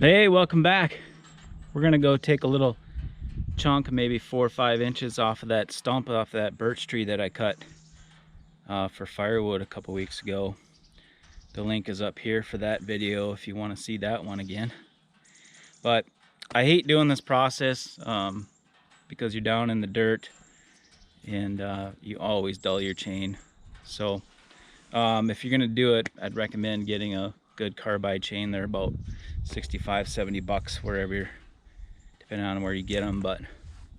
Hey, welcome back. We're gonna go take a little chunk, maybe 4 or 5 inches off of that stump, off of that birch tree that I cut for firewood a couple weeks ago. The link is up here for that video if you want to see that one again. But I hate doing this process because you're down in the dirt and you always dull your chain. So if you're gonna do it, I'd recommend getting a good carbide chain. They're about 65-70 bucks wherever you're, depending on where you get them, but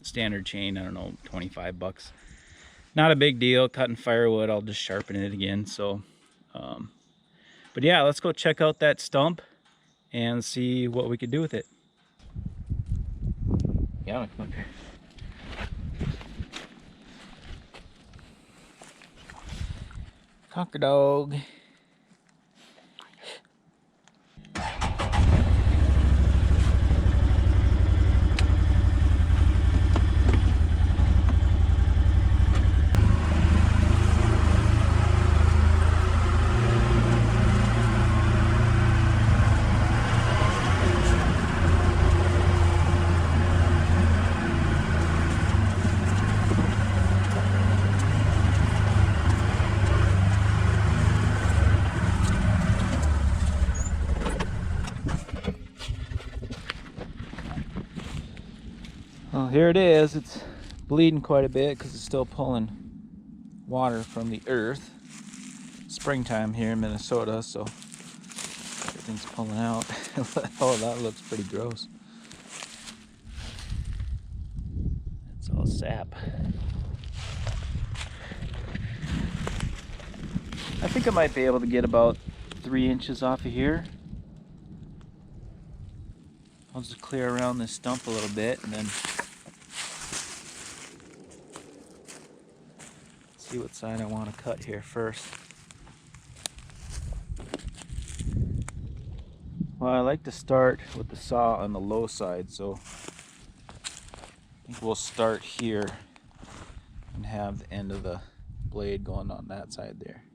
standard chain, I don't know, 25 bucks. Not a big deal. Cutting firewood, I'll just sharpen it again. So but yeah, let's go check out that stump and see what we could do with it. Yeah, come up here. Conquer dog. Well, here it is. It's bleeding quite a bit because it's still pulling water from the earth. Springtime here in Minnesota, so everything's pulling out. Oh, that looks pretty gross. It's all sap. I think I might be able to get about 3 inches off of here. I'll just clear around this stump a little bit and then see what side I want to cut here first. Well, I like to start with the saw on the low side, so I think we'll start here and have the end of the blade going on that side there.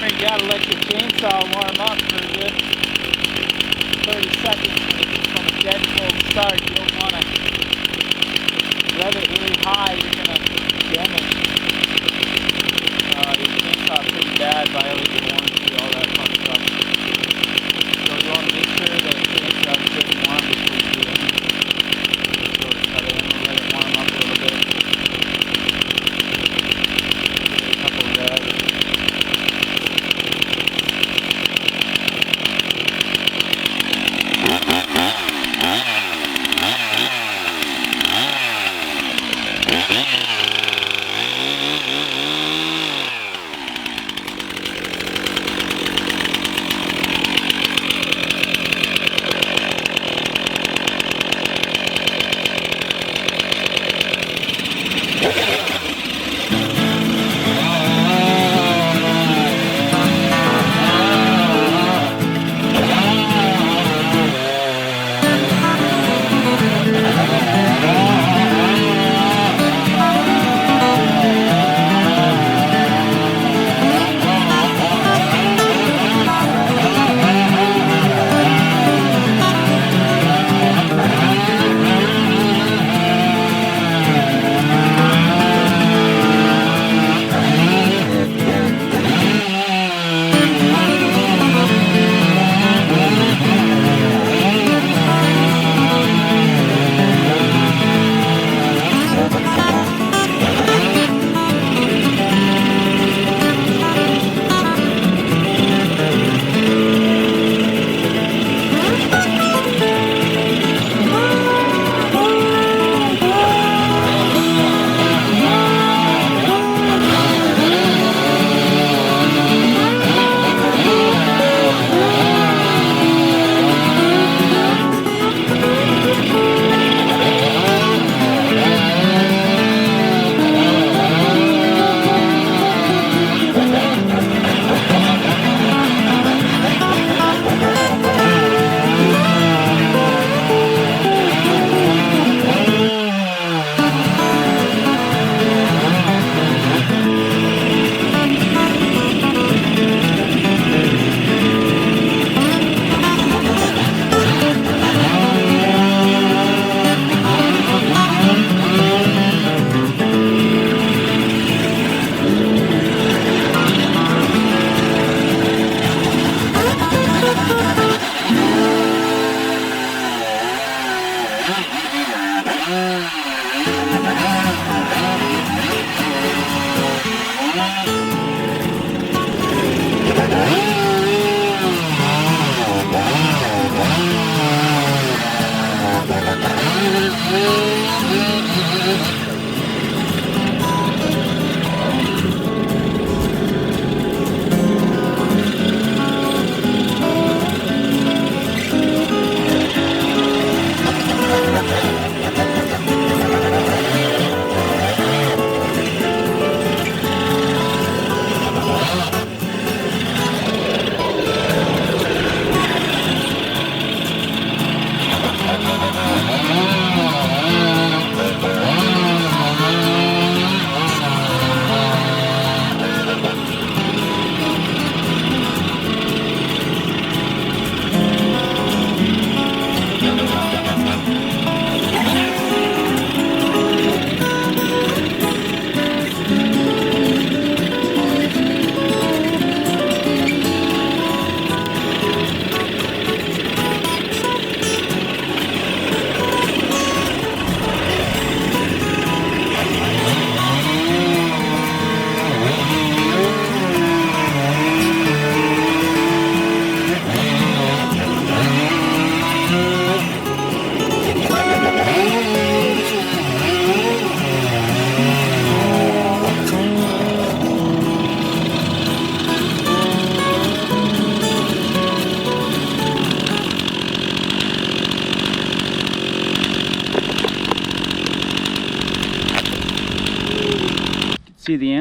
You gotta let your chainsaw warm up for a good 30 seconds from a dead cold start. You don't want to rev it really high, you're going to damage your chainsaw pretty bad, violate your warranty, all that fun stuff. So you want to make sure that the chainsaw is getting warm before you do it. Just sort of cut it in and let it warm up a little bit. Give it a couple of revs.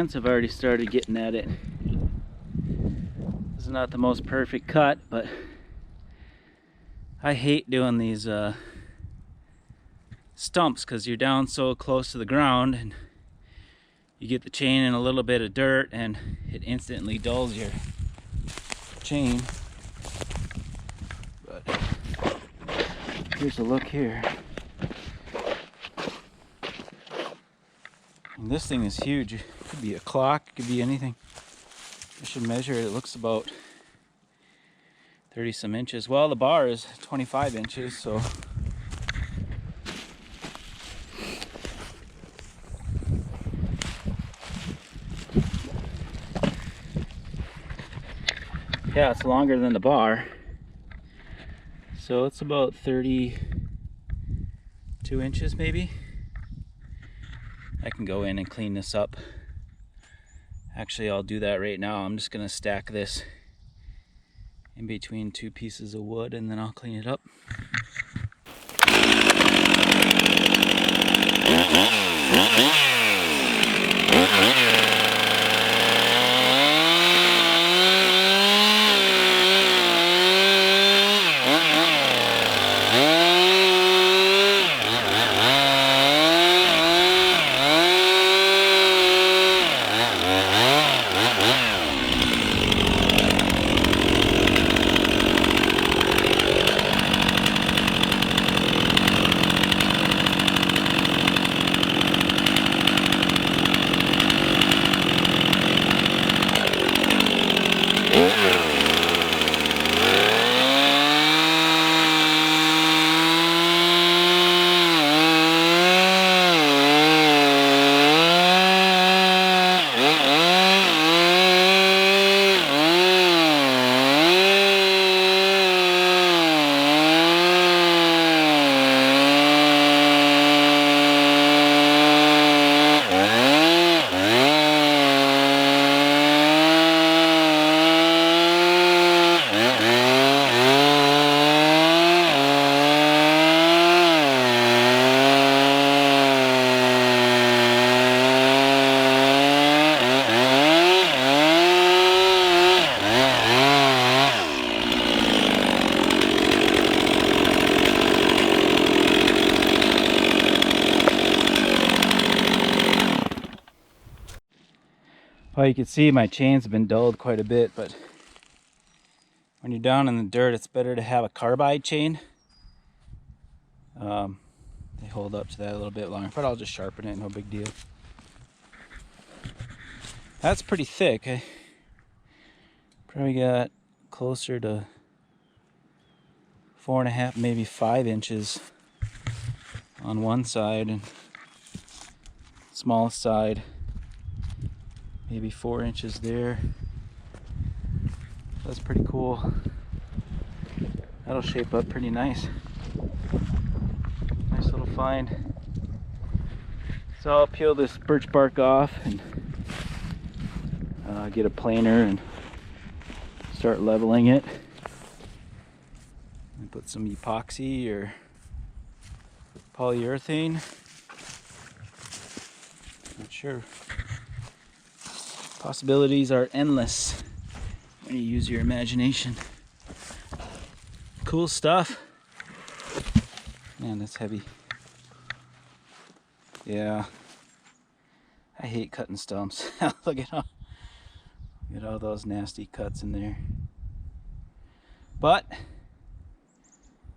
ants have already started getting at it. This is not the most perfect cut, but I hate doing these stumps because you're down so close to the ground and you get the chain in a little bit of dirt and it instantly dulls your chain. But here's a look here. And this thing is huge. It could be a clock, it could be anything. I should measure it. It looks about 30 some inches. Well, the bar is 25 inches, so yeah, it's longer than the bar. So it's about 32 inches maybe. I can go in and clean this up. Actually, I'll do that right now. I'm just gonna stack this in between two pieces of wood and then I'll clean it up. Well, you can see my chains have been dulled quite a bit, but when you're down in the dirt, it's better to have a carbide chain. They hold up to that a little bit longer, but I'll just sharpen it, no big deal. That's pretty thick. I probably got closer to 4.5, maybe 5 inches on one side, and smallest side maybe 4 inches there. That's pretty cool. That'll shape up pretty nice. Nice little find. So I'll peel this birch bark off and get a planer and start leveling it. And put some epoxy or polyurethane. Not sure. Possibilities are endless when you use your imagination. Cool stuff. Man, that's heavy. Yeah. I hate cutting stumps. Look at all those nasty cuts in there. But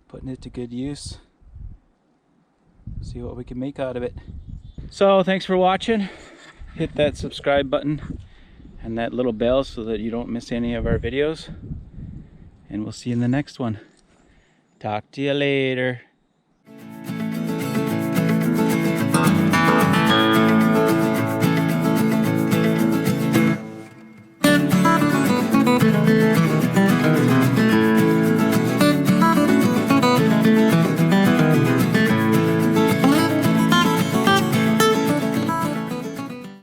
putting it to good use. See what we can make out of it. So thanks for watching. Hit that subscribe button and that little bell so that you don't miss any of our videos. And we'll see you in the next one. Talk to you later.